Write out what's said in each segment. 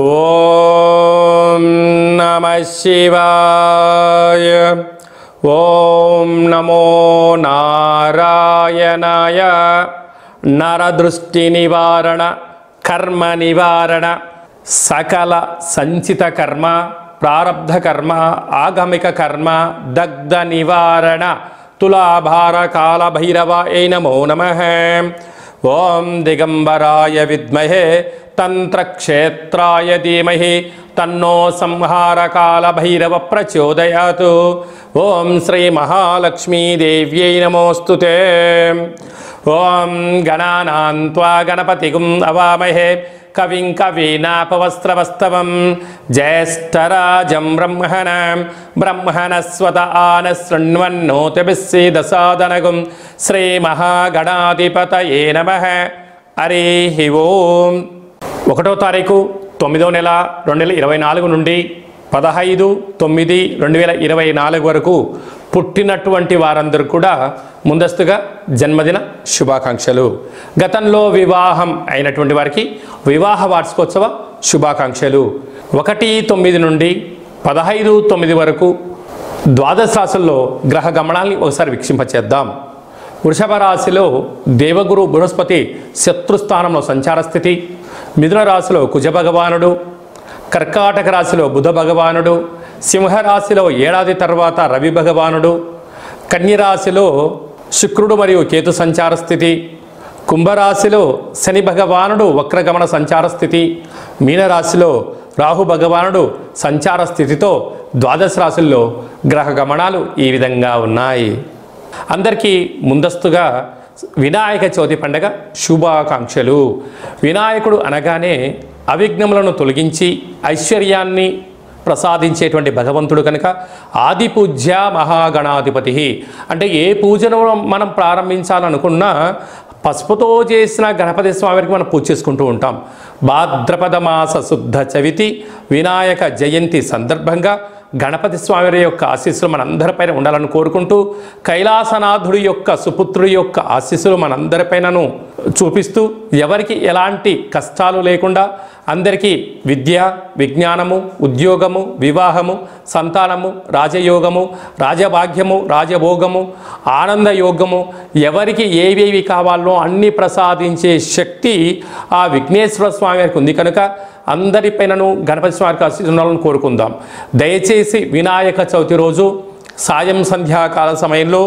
ఓం నమః శివాయ. ఓం నమో నారాయణాయ. నరదృష్టి నివారణ, కర్మ నివారణ, సకల సంచిత కర్మ, ప్రారబ్ధ కర్మ, ఆగమిక కర్మ, దగ్ధ నివారణ, తులాభార కాల భైరవాయ నమో నమః. ఓం దిగంబరాయ విద్మహే తంత్రక్షేత్రాయ ధీమహి తన్నో సంహారకాల భైరవ ప్రచోదయాత్. ఓం శ్రీ మహాలక్ష్మీదేవ్యై నమోస్తుతే. ఓం గణానాం త్వా గణపతిగుం అవామహే కవిం కవీనాపవస్త్రవస్తవం జ్యేష్ఠరాజం బ్రహ్మణస్వత ఆన శృణ్వన్నోతిభిస్సీదసాదనగుం శ్రీ మహాగణాధిపతయే నమః. హరి ఓం. 1వ తారీఖు 9వ నెల 2024 నుండి 15/9/2024 వరకు పుట్టినటువంటి వారందరూ కూడా ముందస్తుగా జన్మదిన శుభాకాంక్షలు. గతంలో వివాహం అయినటువంటి వారికి వివాహ వార్షికోత్సవ శుభాకాంక్షలు. 1/9 నుండి 15/9 వరకు ద్వాదశ రాశుల్లో గ్రహ గమనాల్ని ఒకసారి వీక్షింపచేద్దాం. వృషభ రాశిలో దేవగురు బృహస్పతి శత్రుస్థానంలో సంచార స్థితి. మిథున రాశిలో కుజ భగవానుడు, కర్కాటక రాశిలో బుధ భగవానుడు, సింహరాశిలో ఏడాది తర్వాత రవి భగవానుడు, కన్యరాశిలో శుక్రుడు మరియు కేతు సంచార స్థితి, కుంభరాశిలో శని భగవానుడు వక్రగమన సంచార స్థితి, మీనరాశిలో రాహు భగవానుడు సంచార స్థితితో ద్వాదశ రాశుల్లో గ్రహ గమనాలు ఈ విధంగా ఉన్నాయి. అందరికీ ముందస్తుగా వినాయక చవితి పండగ శుభాకాంక్షలు. వినాయకుడు అనగానే అవిఘ్నములను తొలగించి ఐశ్వర్యాన్ని ప్రసాదించేటువంటి భగవంతుడు కనుక ఆది పూజ్య మహాగణాధిపతి. అంటే ఏ పూజను మనం ప్రారంభించాలనుకున్నా పసుపుతో చేసిన గణపతి స్వామికి మనం పూజ చేసుకుంటూ ఉంటాం. భాద్రపద మాస శుద్ధ చవితి వినాయక జయంతి సందర్భంగా గణపతి స్వామి యొక్క ఆశీస్సులు మనందరిపైన ఉండాలని కోరుకుంటూ, కైలాసనాథుడి యొక్క సుపుత్రుడి యొక్క ఆశీస్సులు మనందరిపైనను చూపిస్తూ, ఎవరికి ఎలాంటి కష్టాలు లేకుండా అందరికీ విద్య, విజ్ఞానము, ఉద్యోగము, వివాహము, సంతానము, రాజయోగము, రాజభాగ్యము, రాజభోగము, ఆనందయోగము, ఎవరికి ఏవేవి కావాలో అన్ని ప్రసాదించే శక్తి ఆ విఘ్నేశ్వర స్వామి వారికి ఉంది కనుక అందరిపైనను గణపతి స్వామికి ఆశీస్సులను కోరుకుందాం. దయచేసి వినాయక చవితి రోజు సాయం సంధ్యాకాల సమయంలో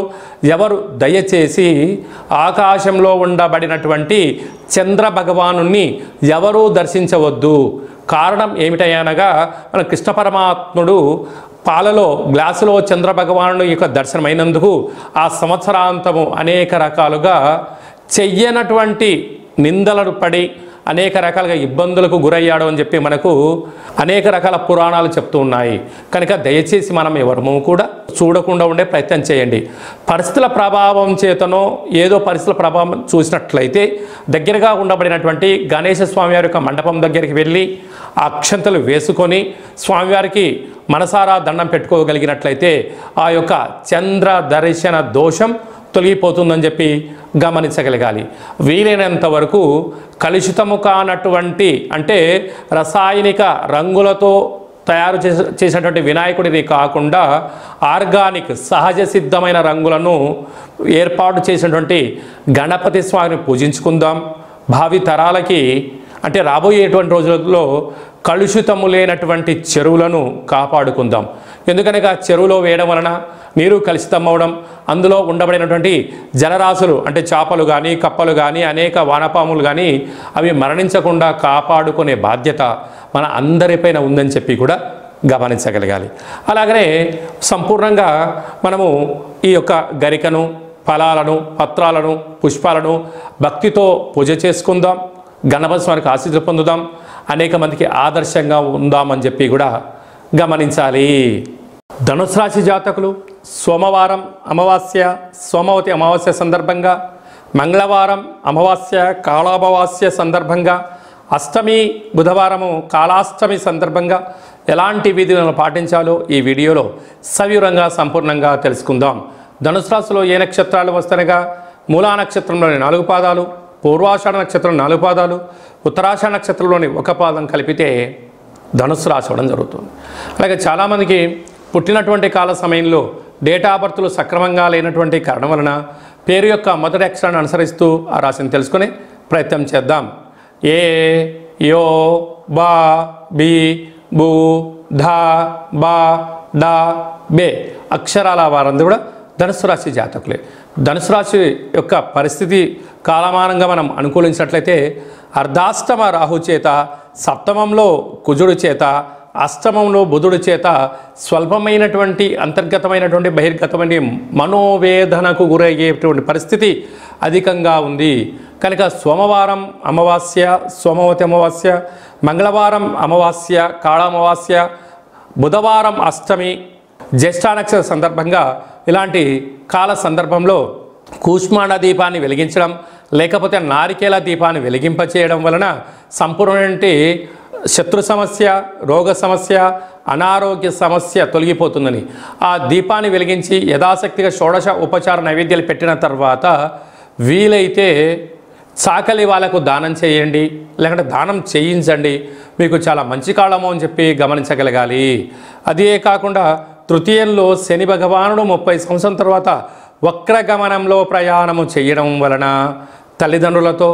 ఎవరు దయచేసి ఆకాశంలో ఉండబడినటువంటి చంద్ర భగవానుని ఎవరూ దర్శించవద్దు. కారణం ఏమిటనగా మన కృష్ణ పరమాత్ముడు పాలలో గ్లాసులో చంద్ర భగవాను యొక్క దర్శనమైనందుకు ఆ సంవత్సరాంతము అనేక రకాలుగా చెయ్యనటువంటి నిందలను పడి అనేక రకాలుగా ఇబ్బందులకు గురయ్యాడు అని చెప్పి మనకు అనేక రకాల పురాణాలు చెప్తూ ఉన్నాయి. కనుక దయచేసి మనం ఎవరము కూడా చూడకుండా ఉండే ప్రయత్నం చేయండి. పరిస్థితుల ప్రభావం చేతనో ఏదో పరిస్థితుల ప్రభావం చూసినట్లయితే దగ్గరగా ఉండబడినటువంటి గణేశ స్వామివారి యొక్క మండపం దగ్గరికి వెళ్ళి అక్షంతలు వేసుకొని స్వామివారికి మనసారా దండం పెట్టుకోగలిగినట్లయితే ఆ యొక్క చంద్ర దర్శన దోషం తొలగిపోతుందని చెప్పి గమనించగలగాలి. వీలైనంత వరకు కలుషితము కానటువంటి అంటే రసాయనిక రంగులతో తయారు చేసినటువంటి వినాయకుడిని కాకుండా ఆర్గానిక్ సహజ సిద్ధమైన రంగులను ఏర్పాటు చేసినటువంటి గణపతి స్వామిని పూజించుకుందాం. భావి తరాలకి అంటే రాబోయేటువంటి రోజులలో కలుషితము లేనటువంటి చెరువులను కాపాడుకుందాం. ఎందుకనగా చెరువులో వేయడం వలన నీరు కలుషితమవడం, అందులో ఉండబడినటువంటి జలరాశులు అంటే చేపలు కానీ కప్పలు కానీ అనేక వానపాములు కానీ అవి మరణించకుండా కాపాడుకునే బాధ్యత మన అందరిపైన ఉందని చెప్పి కూడా గమనించగలగాలి. అలాగనే సంపూర్ణంగా మనము ఈ యొక్క గరికను, ఫలాలను, పత్రాలను, పుష్పాలను భక్తితో పూజ చేసుకుందాం. గణపతి స్వామికి ఆశీస్సులు పొందుదాం. అనేక మందికి ఆదర్శంగా ఉందామని చెప్పి కూడా గమనించాలి. ధనుసు రాశి జాతకులు సోమవారం అమావాస్య, సోమవతి అమావాస్య సందర్భంగా, మంగళవారం అమావాస్య కాళామావాస్య సందర్భంగా, అష్టమి బుధవారము కాళాష్టమి సందర్భంగా ఎలాంటి విధులను పాటించాలో ఈ వీడియోలో సవివరంగా సంపూర్ణంగా తెలుసుకుందాం. ధనుసు రాశిలో ఏ నక్షత్రాలు వస్తాయనగా మూలా నక్షత్రంలోని 4 పాదాలు, పూర్వాషాఢ నక్షత్రం 4 పాదాలు, ఉత్తరాషాఢ నక్షత్రంలోని 1 పాదం కలిపితే ధనుసు రాశి అవ్వడం జరుగుతుంది. అలాగే చాలామందికి పుట్టినటువంటి కాల సమయంలో డేట్ ఆఫ్ బర్త్లు సక్రమంగా లేనటువంటి కారణం వలన పేరు యొక్క మొదటి అక్షరాన్ని అనుసరిస్తూ ఆ రాశిని తెలుసుకునే ప్రయత్నం చేద్దాం. ఏ, యో, బా, బి, బు, ధా, బా, డా, బే అక్షరాల వారందరూ కూడా ధనుసు రాశి జాతకులే. ధనుసు రాశి యొక్క పరిస్థితి కాలమానంగా మనం అనుకూలించినట్లయితే అర్ధాష్టమ రాహు చేత, సప్తమంలో కుజుడు చేత, అష్టమంలో బుధుడి చేత స్వల్పమైనటువంటి అంతర్గతమైనటువంటి బహిర్గతమైన మనోవేదనకు గురయ్యేటువంటి పరిస్థితి అధికంగా ఉంది. కనుక సోమవారం అమావాస్య, సోమవతి అమావాస్య, మంగళవారం అమావాస్య, కాళ అమావాస్య, బుధవారం అష్టమి, జ్యేష్ఠ నక్షత్ర సందర్భంగా ఇలాంటి కాల సందర్భంలో కూష్మాండ దీపాన్ని వెలిగించడం లేకపోతే నారికేల దీపాన్ని వెలిగింపచేయడం వలన సంపూర్ణమైన శత్రు సమస్య, రోగ సమస్య, అనారోగ్య సమస్య తొలగిపోతుందని ఆ దీపాన్ని వెలిగించి యథాశక్తిగా షోడశ ఉపచార నైవేద్యాలు పెట్టిన తర్వాత వీలైతే చాకలి వాళ్ళకు దానం చేయండి, లేకుంటే దానం చేయించండి. మీకు చాలా మంచి కాలము అని చెప్పి గమనించగలగాలి. అదే కాకుండా తృతీయంలో శని భగవానుడు 30 సంవత్సరం తర్వాత వక్రగమనంలో ప్రయాణము చేయడం వలన తల్లిదండ్రులతో,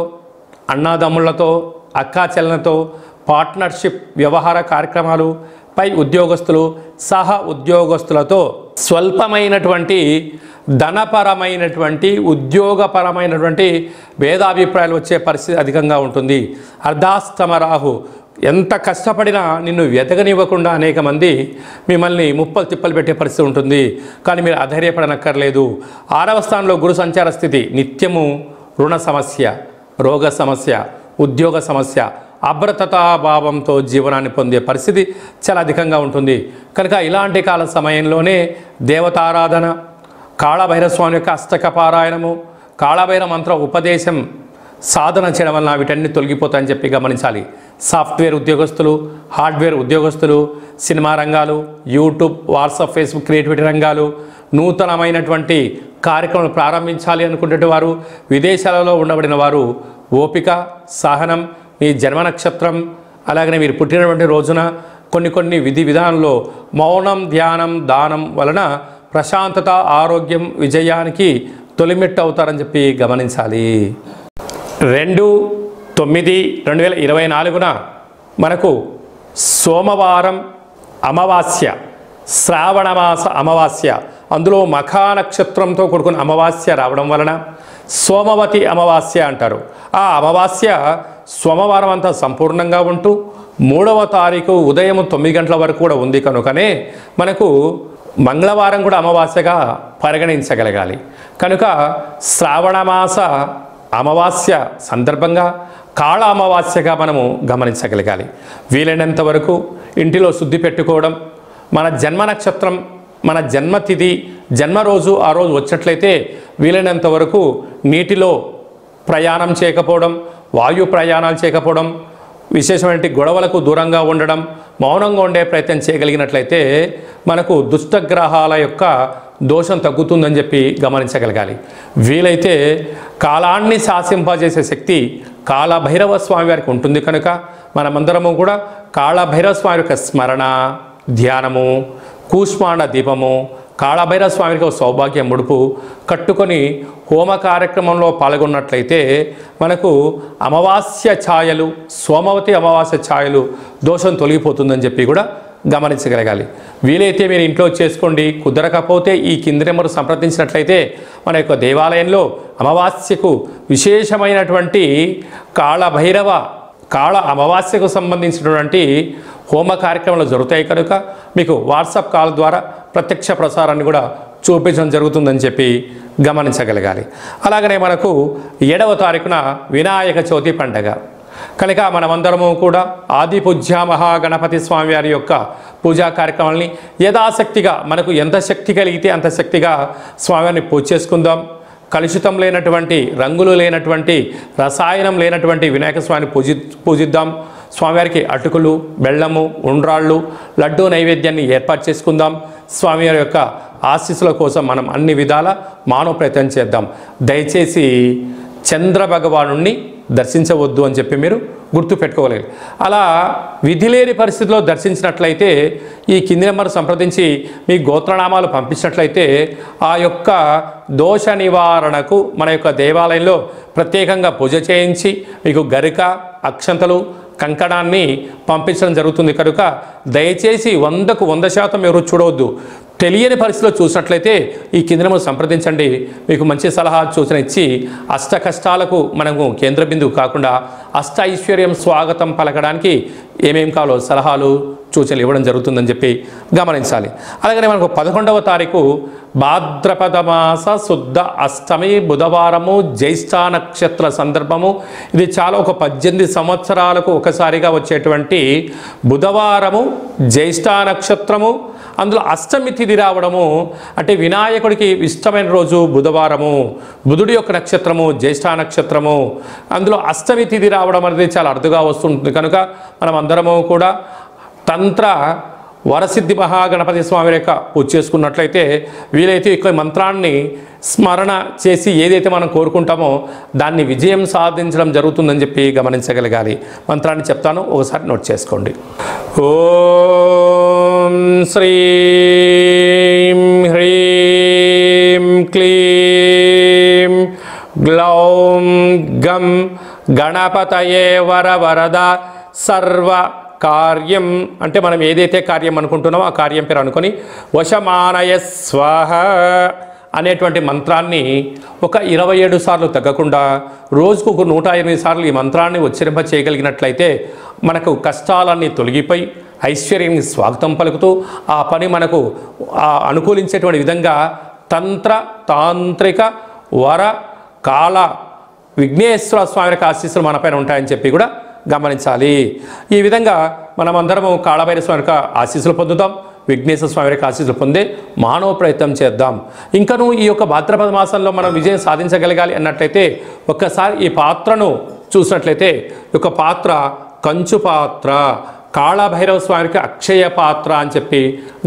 అన్నాదమ్ములతో, అక్కా చెల్లెలతో పార్ట్నర్షిప్ వ్యవహార కార్యక్రమాలు, పై ఉద్యోగస్తులు, సహ ఉద్యోగస్తులతో స్వల్పమైనటువంటి ధనపరమైనటువంటి ఉద్యోగపరమైనటువంటి భేదాభిప్రాయాలు వచ్చే పరిస్థితి అధికంగా ఉంటుంది. అర్ధాష్టమ రాహు ఎంత కష్టపడినా నిన్ను వెతకనివ్వకుండా అనేక మంది మిమ్మల్ని ముప్పలు తిప్పలు పెట్టే పరిస్థితి ఉంటుంది. కానీ మీరు అధైర్యపడనక్కర్లేదు. 6వ స్థానంలో గురు సంచార స్థితి నిత్యము రుణ సమస్య, రోగ సమస్య, ఉద్యోగ సమస్య, అభ్రతతాభావంతో జీవనాన్ని పొందే పరిస్థితి చాలా అధికంగా ఉంటుంది. కనుక ఇలాంటి కాల సమయంలోనే దేవతారాధన, కాళభైరస్వామి యొక్క అష్టక పారాయణము, కాళభైరవ మంత్ర ఉపదేశం సాధన చేయడం వలన వీటన్ని తొలగిపోతాయని చెప్పి గమనించాలి. సాఫ్ట్వేర్ ఉద్యోగస్తులు, హార్డ్వేర్ ఉద్యోగస్తులు, సినిమా రంగాలు, యూట్యూబ్, వాట్సాప్, ఫేస్బుక్ క్రియేటివిటీ రంగాలు, నూతనమైనటువంటి కార్యక్రమాలు ప్రారంభించాలి అనుకునే వారు, విదేశాలలో ఉండబడిన వారు ఓపిక, సహనం, మీ జన్మ నక్షత్రం అలాగనే మీరు పుట్టినటువంటి రోజున కొన్ని విధి విధానంలో మౌనం, ధ్యానం, దానం వలన ప్రశాంతత, ఆరోగ్యం, విజయానికి తొలిమెట్టు అవుతారని చెప్పి గమనించాలి. 2/9/2024 మనకు సోమవారం అమావాస్య, శ్రావణమాస అమావాస్య, అందులో మఖా నక్షత్రంతో కూడుకున్న అమావాస్య రావడం వలన సోమవతి అమావాస్య అంటారు. ఆ అమావాస్య సోమవారం అంతా సంపూర్ణంగా ఉంటూ 3వ తారీఖు ఉదయం 9 గంటల వరకు కూడా ఉంది. కనుకనే మనకు మంగళవారం కూడా అమావాస్యగా పరిగణించగలగాలి. కనుక శ్రావణమాస అమావాస్య సందర్భంగా కాళ అమావాస్యగా మనము గమనించగలగాలి. వీలైనంత వరకు ఇంటిలో శుద్ధి పెట్టుకోవడం, మన జన్మ నక్షత్రం, మన జన్మతిథి, జన్మరోజు ఆ రోజు వచ్చినట్లయితే వీలైనంత వరకు నీటిలో ప్రయాణం చేయకపోవడం, వాయు ప్రయాణాలు చేయకపోవడం, విశేషమైన గొడవలకు దూరంగా ఉండడం, మౌనంగా ఉండే ప్రయత్నం చేయగలిగినట్లయితే మనకు దుష్టగ్రహాల యొక్క దోషం తగ్గుతుందని చెప్పి గమనించగలగాలి. వీలైతే కాలాన్ని శాసింపజేసే శక్తి కాళభైరవ స్వామి వారికి ఉంటుంది. కనుక మనమందరము కూడా కాళభైరవ స్వామి యొక్క స్మరణ, ధ్యానము, కూష్మాండ దీపము, కాళభైరవ స్వామికి సౌభాగ్య ముడుపు కట్టుకొని హోమ కార్యక్రమంలో పాల్గొన్నట్లయితే మనకు అమావాస్య ఛాయలు, సోమవతి అమావాస్య ఛాయలు దోషం తొలగిపోతుందని చెప్పి కూడా గమనించగలగాలి. వీలైతే మీరు ఇంట్లో చేసుకోండి. కుదరకపోతే ఈ కింది నెంబరు సంప్రదించినట్లయితే మన యొక్క దేవాలయంలో అమావాస్యకు విశేషమైనటువంటి కాళభైరవ కాళ అమావాస్యకు సంబంధించినటువంటి హోమ కార్యక్రమాలు జరుగుతాయి. కనుక మీకు వాట్సాప్ కాల్ ద్వారా ప్రత్యక్ష ప్రసారాన్ని కూడా చూపించడం జరుగుతుందని చెప్పి గమనించగలగాలి. అలాగనే మనకు 7వ తారీఖున వినాయక చవితి పండగ. కనుక మనమందరము కూడా ఆది పూజ్య మహాగణపతి స్వామి వారి యొక్క పూజా కార్యక్రమాలని యథాశక్తిగా మనకు ఎంత శక్తి కలిగితే అంత శక్తిగా స్వామివారిని పూజ చేసుకుందాం. కలుషితం లేనటువంటి, రంగులు లేనటువంటి, రసాయనం లేనటువంటి వినాయక స్వామిని పూజిద్దాం. స్వామివారికి అటుకులు, బెల్లము, ఉండ్రాళ్ళు, లడ్డూ నైవేద్యాన్ని ఏర్పాటు చేసుకుందాం. స్వామివారి యొక్క ఆశీస్సుల కోసం మనం అన్ని విధాల మానవ ప్రయత్నం చేద్దాం. దయచేసి చంద్ర భగవానుణ్ణి దర్శించవద్దు అని చెప్పి మీరు గుర్తు పెట్టుకోగలరు. అలా విధి లేని పరిస్థితిలో దర్శించినట్లయితే ఈ కింది నెంబర్ సంప్రదించి మీ గోత్రనామాలు పంపించినట్లయితే ఆ యొక్క దోష నివారణకు మన యొక్క దేవాలయంలో ప్రత్యేకంగా పూజ చేయించి మీకు గరిక, అక్షంతలు, కంకణాన్ని పంపించడం జరుగుతుంది. కనుక దయచేసి 100కు 100% ఎవరు చూడవద్దు. తెలియని పరిస్థితిలో చూసినట్లయితే ఈ కింద సంప్రదించండి. మీకు మంచి సలహా సూచన ఇచ్చి అష్ట కష్టాలకు మనము కేంద్ర బిందువు కాకుండా అష్ట ఐశ్వర్యం స్వాగతం పలకడానికి ఏమేం కావాలో సలహాలు సూచనలు ఇవ్వడం జరుగుతుందని చెప్పి గమనించాలి. అలాగనే మనకు 11వ తారీఖు భాద్రపద మాస శుద్ధ అష్టమి బుధవారము, జ్యేష్ఠ నక్షత్ర సందర్భము. ఇది చాలా ఒక 18 సంవత్సరాలకు ఒకసారిగా వచ్చేటువంటి బుధవారము, జ్యేష్ఠ నక్షత్రము, అందులో అష్టమి తిథి రావడము. అంటే వినాయకుడికి ఇష్టమైన రోజు బుధవారము, బుధుడి యొక్క నక్షత్రము జ్యేష్ఠ నక్షత్రము, అందులో అష్టమి తిథి రావడం అనేది చాలా అరుదుగా వస్తుంటుంది. కనుక మనం అందరము కూడా తంత్ర వరసిద్ధి మహాగణపతి స్వామి యొక్క పూజ చేసుకున్నట్లయితే వీలైతే ఈ మంత్రాన్ని స్మరణ చేసి ఏదైతే మనం కోరుకుంటామో దాన్ని విజయం సాధించడం జరుగుతుందని చెప్పి గమనించగలగాలి. మంత్రాన్ని చెప్తాను, ఒకసారి నోట్ చేసుకోండి. ఓం శ్రీం హ్రీం క్లీం గ్లౌం గం గణపతయే వరవరద సర్వ కార్యం. అంటే మనం ఏదైతే కార్యం అనుకుంటున్నామో ఆ కార్యం పేరు అనుకొని వశమానయ స్వాహ అనేటువంటి మంత్రాన్ని ఒక 27 సార్లు తగ్గకుండా రోజుకు ఒక 108 సార్లు ఈ మంత్రాన్ని ఉచ్చరింప చేయగలిగినట్లయితే మనకు కష్టాలన్నీ తొలగిపోయి ఐశ్వర్యానికి స్వాగతం పలుకుతూ ఆ పని మనకు అనుకూలించేటువంటి విధంగా తంత్ర తాంత్రిక వర కాల విఘ్నేశ్వర స్వామి యొక్క ఆశీస్సులు మనపైన ఉంటాయని చెప్పి కూడా గమనించాలి. ఈ విధంగా మనమందరము కాళభైరవ స్వామి యొక్క ఆశీస్సులు పొందుతాం, విఘ్నేశ్వర స్వామి యొక్క ఆశీస్సులు పొందే మానవ ప్రయత్నం చేద్దాం. ఇంకను ఈ యొక్క భాద్రపద మాసంలో మనం విజయం సాధించగలగాలి అన్నట్లయితే ఒక్కసారి ఈ పాత్రను చూసినట్లయితే ఒక పాత్ర కంచు పాత్ర, కాళభైరవ స్వామికి అక్షయ పాత్ర అని చెప్పి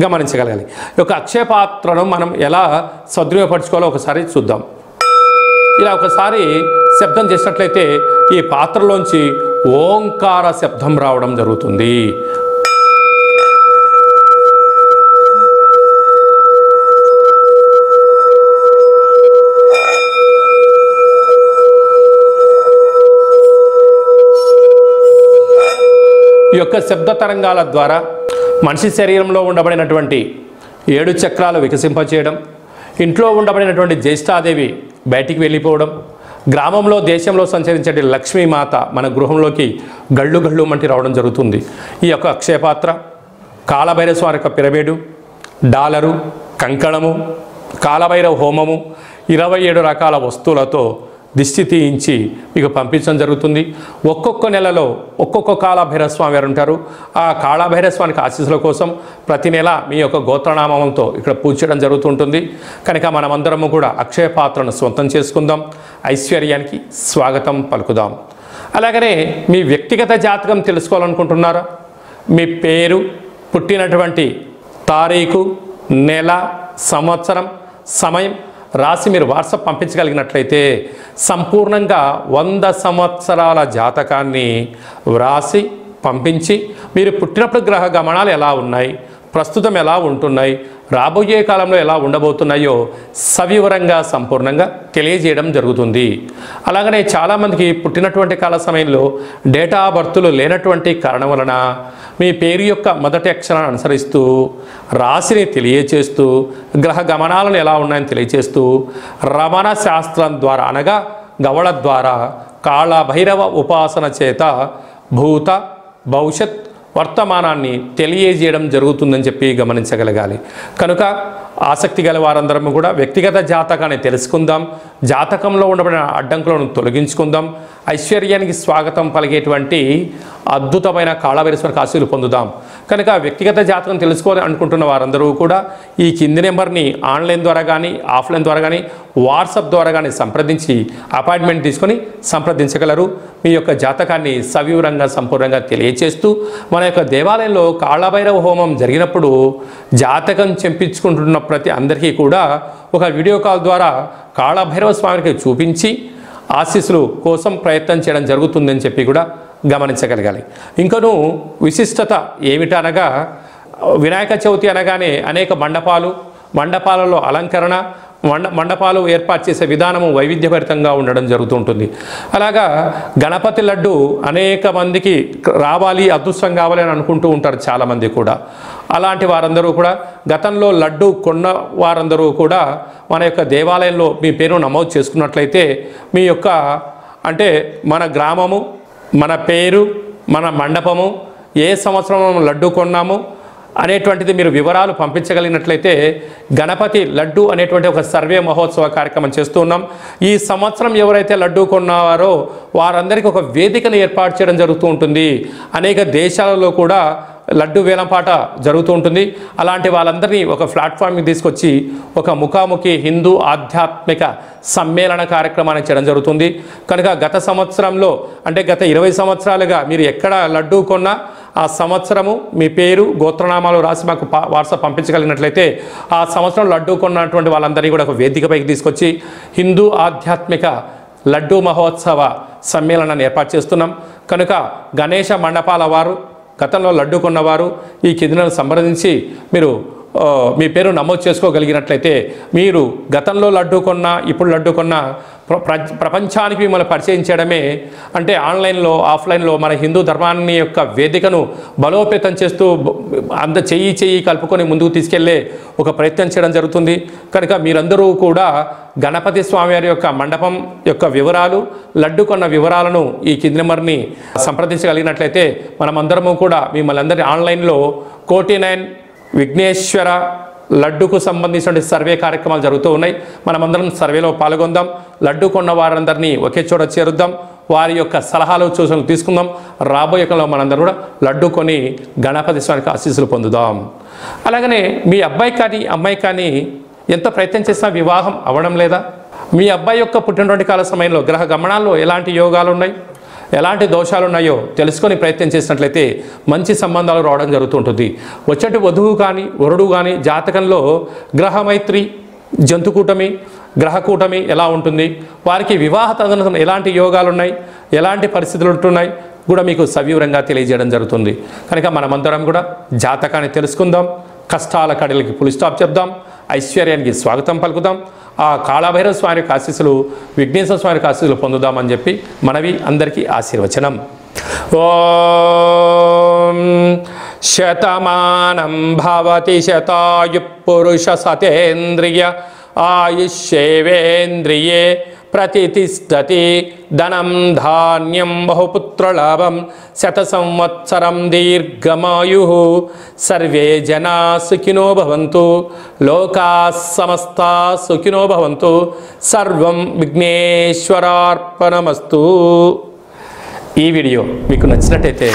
గమనించగలగాలి. ఈ యొక్క అక్షయ పాత్రను మనం ఎలా సద్వినియోగపరచుకోవాలో ఒకసారి చూద్దాం. ఇలా ఒకసారి శబ్దం చేసినట్లయితే ఈ పాత్రలోంచి ఓంకార శబ్దం రావడం జరుగుతుంది. ఈ యొక్క శబ్ద తరంగాల ద్వారా మనిషి శరీరంలో ఉండబడినటువంటి 7 చక్రాలు వికసింపచేయడం, ఇంట్లో ఉండబడినటువంటి జ్యేష్ఠాదేవి బయటికి వెళ్ళిపోవడం, గ్రామంలో దేశంలో సంచరించే లక్ష్మీమాత మన గృహంలోకి గళ్ళు గళ్ళు మంటి రావడం జరుగుతుంది. ఈ యొక్క అక్షయపాత్ర, కాళభైరవ స్వామి యొక్క పిరమిడు, డాలరు, కంకణము, కాళభైరవ హోమము, 27 రకాల వస్తువులతో దిష్టి తీయించి మీకు పంపించడం జరుగుతుంది. ఒక్కొక్క నెలలో ఒక్కొక్క కాళభైరవ స్వామి వారు ఉంటారు. ఆ కాళభైరవ స్వామికి ఆశీస్సుల కోసం ప్రతి నెల మీ యొక్క గోత్రనామంతో ఇక్కడ పూజ చేయడం జరుగుతుంటుంది. కనుక మనమందరము కూడా అక్షయ పాత్రను సొంతం చేసుకుందాం, ఐశ్వర్యానికి స్వాగతం పలుకుదాం. అలాగనే మీ వ్యక్తిగత జాతకం తెలుసుకోవాలనుకుంటున్నారా? మీ పేరు, పుట్టినటువంటి తారీఖు, నెల, సంవత్సరం, సమయం రాసి మీరు వాట్సాప్ పంపించగలిగినట్లయితే సంపూర్ణంగా 100 సంవత్సరాల జాతకాన్ని వ్రాసి పంపించి మీరు పుట్టినప్పుడు గ్రహ గమనాలు ఎలా ఉన్నాయి, ప్రస్తుతం ఎలా ఉంటున్నాయి, రాబోయే కాలంలో ఎలా ఉండబోతున్నాయో సవివరంగా సంపూర్ణంగా తెలియజేయడం జరుగుతుంది. అలాగనే చాలామందికి పుట్టినటువంటి కాల సమయంలో డేటా ఆఫ్ బర్త్లు లేనటువంటి కారణం వలన మీ పేరు యొక్క మొదటి అక్షరాన్ని అనుసరిస్తూ రాశిని తెలియచేస్తూ గ్రహ గమనాలను ఎలా ఉన్నాయని తెలియచేస్తూ రమణ శాస్త్రం ద్వారా అనగా గవళ ద్వారా కాళభైరవ ఉపాసన చేత భూత భవిష్యత్ వర్తమానాన్ని తెలియజేయడం జరుగుతుందని చెప్పి గమనించగలగాలి. కనుక ఆసక్తి గల వారందరం కూడా వ్యక్తిగత జాతకాన్ని తెలుసుకుందాం, జాతకంలో ఉండబడిన అడ్డంకులను తొలగించుకుందాం, ఐశ్వర్యానికి స్వాగతం పలిగేటువంటి అద్భుతమైన కాళభైరవ స్వామి ఆశీస్సులు పొందుదాం. కనుక వ్యక్తిగత జాతకం తెలుసుకోవాలి అనుకుంటున్న వారందరూ కూడా ఈ కింది నెంబర్ని ఆన్లైన్ ద్వారా కానీ ఆఫ్లైన్ ద్వారా కానీ వాట్సాప్ ద్వారా కానీ సంప్రదించి అపాయింట్మెంట్ తీసుకొని సంప్రదించగలరు. మీ యొక్క జాతకాన్ని సవివరంగా సంపూర్ణంగా తెలియచేస్తూ మన యొక్క దేవాలయంలో కాళభైరవ హోమం జరిగినప్పుడు జాతకం చెప్పించుకుంటున్న ప్రతి అందరికీ కూడా ఒక వీడియో కాల్ ద్వారా కాళభైరవ స్వామికి చూపించి ఆశీస్సులు కోసం ప్రయత్నం చేయడం జరుగుతుందని చెప్పి కూడా గమనించగలగాలి. ఇంకనూ విశిష్టత ఏమిటనగా వినాయక చవితి అనగానే అనేక మండపాలలో అలంకరణ మండపాలు ఏర్పాటు చేసే విధానము వైవిధ్యభరితంగా ఉండడం జరుగుతుంటుంది. అలాగా గణపతి లడ్డు అనేక మందికి రావాలి, అదృష్టం కావాలి అని అనుకుంటూ ఉంటారు చాలామంది కూడా. అలాంటి వారందరూ కూడా గతంలో లడ్డు కొన్న వారందరూ కూడా మన యొక్క దేవాలయంలో మీ పేరు నమోదు చేసుకున్నట్లయితే మీ యొక్క అంటే మన గ్రామము, మన పేరు, మన మండపము, ఏ సంవత్సరం లడ్డు కొన్నాము అనేటువంటిది మీరు వివరాలు పంపించగలిగినట్లయితే గణపతి లడ్డు అనేటువంటి ఒక సర్వే మహోత్సవ కార్యక్రమం చేస్తూ ఉన్నాం. ఈ సంవత్సరం ఎవరైతే లడ్డు కొన్నారో వారందరికీ ఒక వేదికను ఏర్పాటు చేయడం జరుగుతూ ఉంటుంది. అనేక దేశాలలో కూడా లడ్డు వేలంపాట జరుగుతూ ఉంటుంది. అలాంటి వాళ్ళందరినీ ఒక ప్లాట్ఫామ్కి తీసుకొచ్చి ఒక ముఖాముఖి హిందూ ఆధ్యాత్మిక సమ్మేళన కార్యక్రమాన్ని చేయడం జరుగుతుంది. కనుక గత సంవత్సరంలో అంటే గత 20 సంవత్సరాలుగా మీరు ఎక్కడ లడ్డు కొన్నా ఆ సంవత్సరము మీ పేరు గోత్రనామాలు రాసి మాకు వాట్సాప్ పంపించగలిగినట్లయితే ఆ సంవత్సరం లడ్డు కొన్నటువంటి వాళ్ళందరినీ కూడా ఒక వేదికపైకి తీసుకొచ్చి హిందూ ఆధ్యాత్మిక లడ్డు మహోత్సవ సమ్మేళనాన్ని ఏర్పాటు చేస్తున్నాం. కనుక గణేష మండపాల వారు గతంలో లడ్డు కొన్నవారు ఈ కిందను సంప్రదించి మీరు మీ పేరు నమోదు చేసుకోగలిగినట్లయితే మీరు గతంలో లడ్డు కొన్నా ఇప్పుడు లడ్డు కొన్నా ప్రపంచానికి మిమ్మల్ని పరిచయం చేయడమే అంటే ఆన్లైన్లో ఆఫ్లైన్లో మన హిందూ ధర్మాన్ని యొక్క వేదికను బలోపేతం చేస్తూ చెయ్యి కలుపుకొని ముందుకు తీసుకెళ్లే ఒక ప్రయత్నం చేయడం జరుగుతుంది. కనుక మీరందరూ కూడా గణపతి స్వామివారి యొక్క మండపం యొక్క వివరాలు, లడ్డు కొన్న వివరాలను ఈ కింది నెంబర్ని సంప్రదించగలిగినట్లయితే మనమందరము కూడా మిమ్మల్ని అందరి ఆన్లైన్లో 49 విఘ్నేశ్వర లడ్డుకు సంబంధించిన సర్వే కార్యక్రమాలు జరుగుతూ ఉన్నాయి. మనమందరం సర్వేలో పాల్గొందాం. లడ్డు కొన్న వారందరినీ ఒకే చోట చేరుద్దాం. వారి యొక్క సలహాలు సూచనలు తీసుకుందాం. రాబోయే కాలంలో మనందరం కూడా లడ్డు కొని గణపతి స్వామికి ఆశీస్సులు పొందుదాం. అలాగనే మీ అబ్బాయి కానీ అమ్మాయి కానీ ఎంత ప్రయత్నం చేసినా వివాహం అవ్వడం లేదా? మీ అబ్బాయి యొక్క పుట్టినటువంటి కాల సమయంలో గ్రహ గమనాల్లో ఎలాంటి యోగాలు ఉన్నాయి, ఎలాంటి దోషాలు ఉన్నాయో తెలుసుకొని ప్రయత్నం చేసినట్లయితే మంచి సంబంధాలు రావడం జరుగుతుంటుంది. వచ్చేటి వధువు కానీ వరుడు కానీ జాతకంలో గ్రహమైత్రి, జంతుకూటమి, గ్రహకూటమి ఎలా ఉంటుంది, వారికి వివాహ తదనంతరం ఎలాంటి యోగాలు ఉన్నాయి, ఎలాంటి పరిస్థితులు ఉంటున్నాయి కూడా మీకు సవివరంగా తెలియజేయడం జరుగుతుంది. కనుక మనమందరం కూడా జాతకాన్ని తెలుసుకుందాం. కష్టాల కడలికి ఫుల్ స్టాప్ చెప్దాం. ఐశ్వర్యానికి స్వాగతం పలుకుదాం. ఆ కాళభైరవ స్వామి యొక్క ఆశీస్సులు, విఘ్నేశ్వర స్వామి యొక్క ఆశీస్సులు పొందుదామని చెప్పి మనవి అందరికీ ఆశీర్వచనం. ఓం శతమానం భవతి శతాయు పురుష సతేంద్రియ ఆయుష్యేవేంద్రియే ప్రతిష్టతి ధనం ధాన్యం బహుపుత్రలాభం శత సంవత్సరం దీర్ఘమాయు సర్వే జనా సుఖినో భవంతు లోకా సమస్తా సుఖినో భవంతు సర్వం విఘ్నేశ్వరార్పణమస్తు. ఈ వీడియో మీకు నచ్చినట్టయితే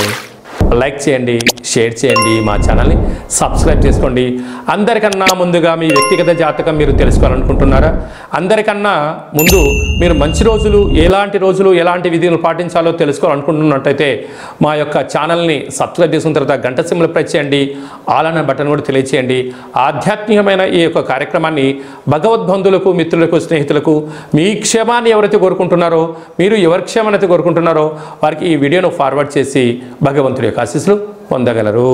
లైక్ చేయండి, షేర్ చేయండి, మా ఛానల్ని సబ్స్క్రైబ్ చేసుకోండి. అందరికన్నా ముందుగా మీ వ్యక్తిగత జాతకం మీరు తెలుసుకోవాలనుకుంటున్నారా? అందరికన్నా ముందు మీరు మంచి రోజులు, ఎలాంటి విధులు పాటించాలో తెలుసుకోవాలనుకుంటున్నట్టయితే మా యొక్క ఛానల్ని సబ్స్క్రైబ్ చేసుకున్న తర్వాత గంట సింబల్ ప్రెస్ చేయండి, ఆల్ అనే బటన్ కూడా తెలియచేయండి. ఆధ్యాత్మికమైన ఈ యొక్క కార్యక్రమాన్ని భగవద్బంధువులకు, మిత్రులకు, స్నేహితులకు మీ క్షేమాన్ని ఎవరైతే కోరుకుంటున్నారో, మీరు ఎవరి క్షేమాన్ని కోరుకుంటున్నారో వారికి ఈ వీడియోను ఫార్వర్డ్ చేసి భగవంతుడి యొక్క ఆశీస్సులు పొందగలరు.